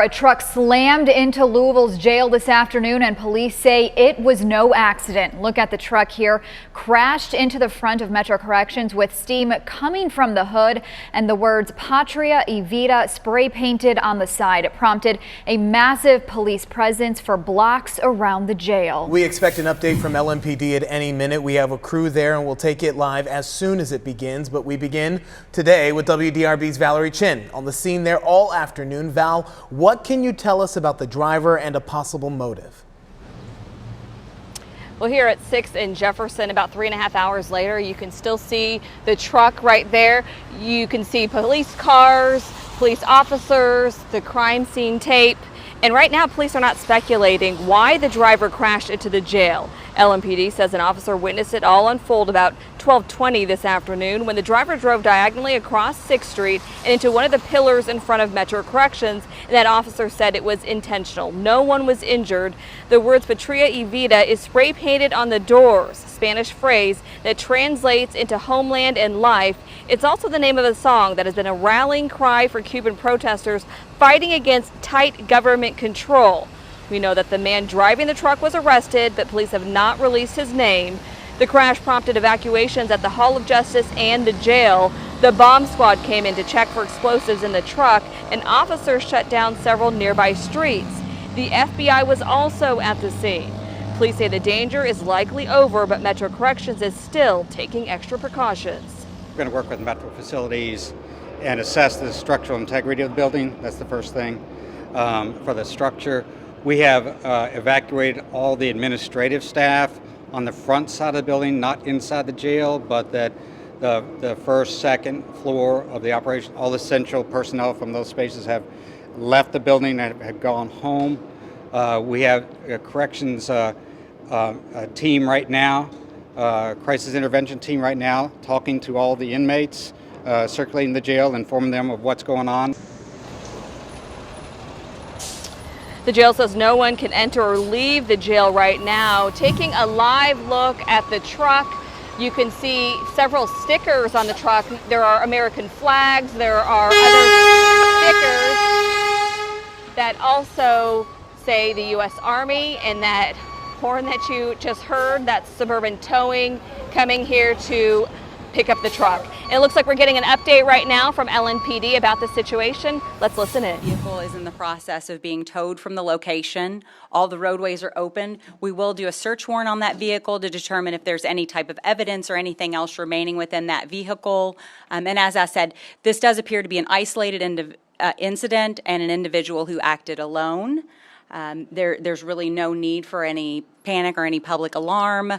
A truck slammed into Louisville's jail this afternoon, and police say it was no accident. Look at the truck here. Crashed into the front of Metro Corrections with steam coming from the hood and the words Patria Y Vida spray painted on the side. It prompted a massive police presence for blocks around the jail. We expect an update from LMPD at any minute. We have a crew there and we'll take it live as soon as it begins. But we begin today with WDRB's Valerie Chin on the scene there all afternoon. Val, what can you tell us about the driver and a possible motive? Well, here at 6 in Jefferson, about 3.5 hours later, you can still see the truck right there. You can see police cars, police officers, the crime scene tape. And right now, police are not speculating why the driver crashed into the jail. LMPD says an officer witnessed it all unfold about 12:20 this afternoon when the driver drove diagonally across 6th Street and into one of the pillars in front of Metro Corrections. And that officer said it was intentional. No one was injured. The words Patria Y Vida is spray painted on the doors, a Spanish phrase that translates into Homeland and Life. It's also the name of a song that has been a rallying cry for Cuban protesters fighting against tight government control. We know that the man driving the truck was arrested, but police have not released his name. The crash prompted evacuations at the Hall of Justice and the jail. The bomb squad came in to check for explosives in the truck, and officers shut down several nearby streets. The FBI was also at the scene. Police say the danger is likely over, but Metro Corrections is still taking extra precautions. We're going to work with Metro facilities and assess the structural integrity of the building. That's the first thing. For the structure, we have evacuated all the administrative staff on the front side of the building, not inside the jail, but that the first, second floor of the operation, all essential personnel from those spaces have left the building and have gone home. We have a corrections team right now, crisis intervention team right now, talking to all the inmates, circulating the jail, informing them of what's going on. The jail says no one can enter or leave the jail right now. Taking a live look at the truck, you can see several stickers on the truck. There are American flags, there are other stickers that also say the U.S. Army, and that horn that you just heard, that's Suburban Towing coming here to pick up the truck. And it looks like we're getting an update right now from LMPD about the situation. Let's listen in. The vehicle is in the process of being towed from the location. All the roadways are open. We will do a search warrant on that vehicle to determine if there's any type of evidence or anything else remaining within that vehicle. And as I said, this does appear to be an isolated incident and an individual who acted alone. There's really no need for any panic or any public alarm.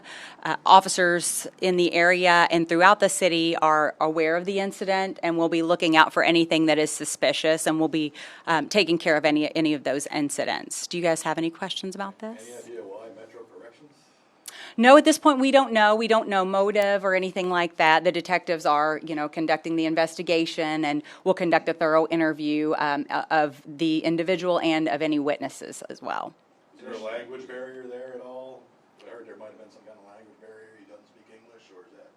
Officers in the area and throughout the city are aware of the incident and will be looking out for anything that is suspicious, and will be taking care of any of those incidents. Do you guys have any questions about this? Any idea why Metro Corrections? No, at this point we don't know. We don't know motive or anything like that. The detectives are, conducting the investigation, and will conduct a thorough interview of the individual and of any witnesses as well. Is there a language barrier there at all? I heard there might have been some kind of language barrier. He doesn't speak English, or is that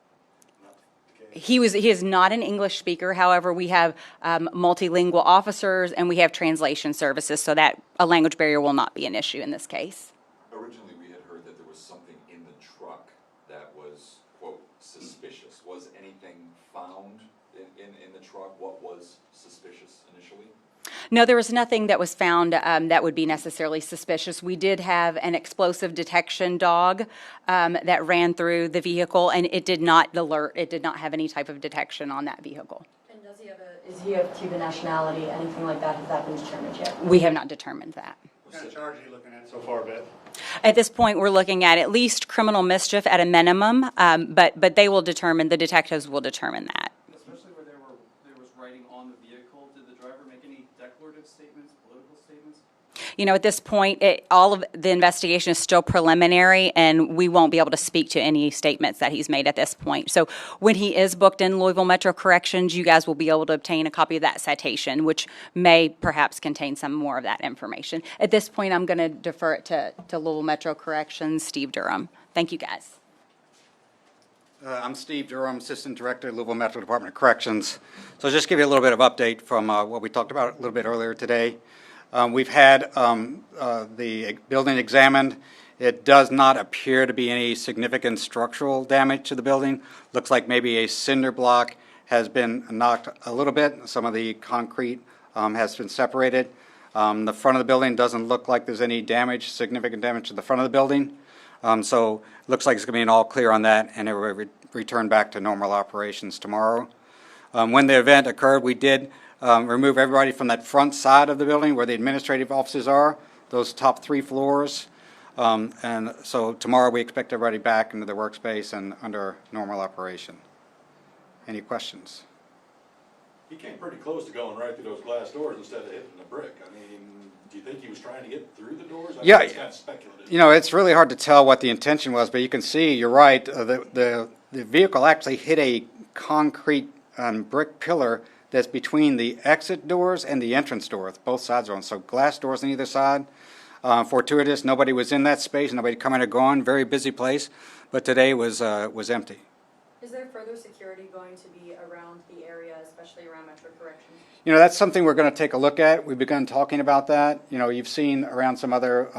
not the case? He is not an English speaker. However, we have multilingual officers and we have translation services, so that a language barrier will not be an issue in this case. Originally, we had heard that there was something in the truck that was, quote, suspicious. Was anything found in the truck? What was suspicious initially? No, there was nothing that was found that would be necessarily suspicious. We did have an explosive detection dog that ran through the vehicle, and it did not alert. It did not have any type of detection on that vehicle. And is he of Cuban nationality, anything like that? Has that been determined yet? We have not determined that. What kind of charge are you looking at so far, Beth? At this point, we're looking at least criminal mischief at a minimum, but they will determine, the detectives will determine that. Especially where there was writing on the vehicle, did the driver make any declarative statements, political statements? At this point, all of the investigation is still preliminary, and we won't be able to speak to any statements that he's made at this point. So when he is booked in Louisville Metro Corrections, you guys will be able to obtain a copy of that citation, which may perhaps contain some more of that information. At this point, I'm going to defer it to Louisville Metro Corrections, Steve Durham. Thank you, guys. I'm Steve Durham, Assistant Director, Louisville Metro Department of Corrections. So just give you a little bit of update from what we talked about a little bit earlier today. We've had the building examined. It does not appear to be any significant structural damage to the building. Looks like maybe a cinder block has been knocked a little bit. Some of the concrete has been separated. The front of the building doesn't look like there's any damage, significant damage to the front of the building. So it looks like it's going to be an all clear on that, and it will return back to normal operations tomorrow. When the event occurred, we did remove everybody from that front side of the building where the administrative offices are, those top 3 floors. And so tomorrow we expect everybody back into their workspace and under normal operation. Any questions? He came pretty close to going right through those glass doors instead of hitting the brick. I mean, do you think he was trying to get through the doors? I Yeah, think it's kind of speculative. You know, it's really hard to tell what the intention was, but you can see, you're right, the vehicle actually hit a concrete brick pillar that's between the exit doors and the entrance doors. Both sides are on, so glass doors on either side. Fortuitous, nobody was in that space, nobody coming or going, very busy place, but today was empty. Is there further security going to be around the area, especially around Metro Corrections? You know, that's something we're going to take a look at. We've begun talking about that. You know, you've seen around some other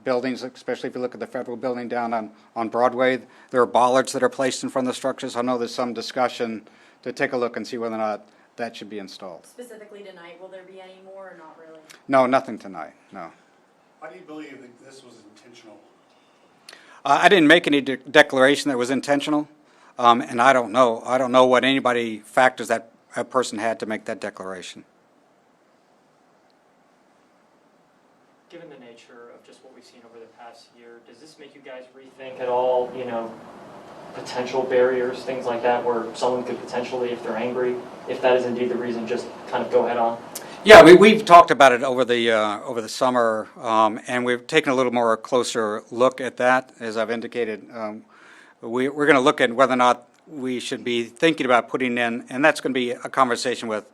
buildings, especially if you look at the federal building down on Broadway, there are bollards that are placed in front of the structures. I know there's some discussion to take a look and see whether or not that should be installed. Specifically tonight, will there be any more or not really? No, nothing tonight, no. Why do you believe that this was intentional? I didn't make any declaration that was intentional, and I don't know. I don't know what anybody factors that a person had to make that declaration. Given the nature of just what we've seen over the past year, does this make you guys rethink at all, you know, potential barriers, things like that, where someone could potentially, if they're angry, if that is indeed the reason, just kind of go head on? Yeah, we've talked about it over the summer, and we've taken a little more closer look at that. As I've indicated, we're going to look at whether or not we should be thinking about putting in, and that's going to be a conversation with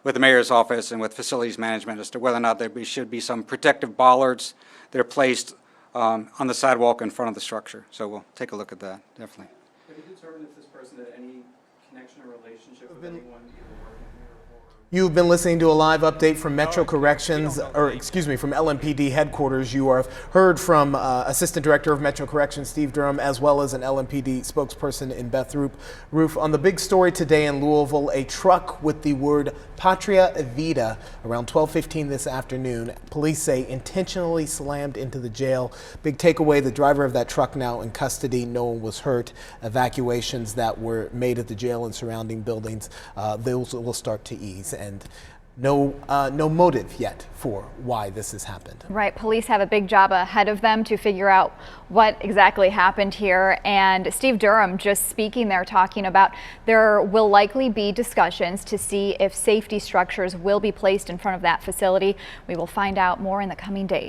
the mayor's office and with facilities management as to whether or not there should be some protective bollards that are placed on the sidewalk in front of the structure. So we'll take a look at that, definitely. Have you determined if this person had any connection or relationship with anyone either working here or... You've been listening to a live update from Metro Corrections, or excuse me, from LMPD headquarters. You have heard from Assistant Director of Metro Corrections, Steve Durham, as well as an LMPD spokesperson in Beth Roof. On the big story today in Louisville, a truck with the word Patria Y Vida around 12:15 this afternoon, police say intentionally slammed into the jail. Big takeaway, the driver of that truck now in custody. No one was hurt. Evacuations that were made at the jail and surrounding buildings, those will start to ease. And no motive yet for why this has happened. Right. Police have a big job ahead of them to figure out what exactly happened here. And Steve Durham just speaking there, talking about there will likely be discussions to see if safety structures will be placed in front of that facility. We will find out more in the coming days.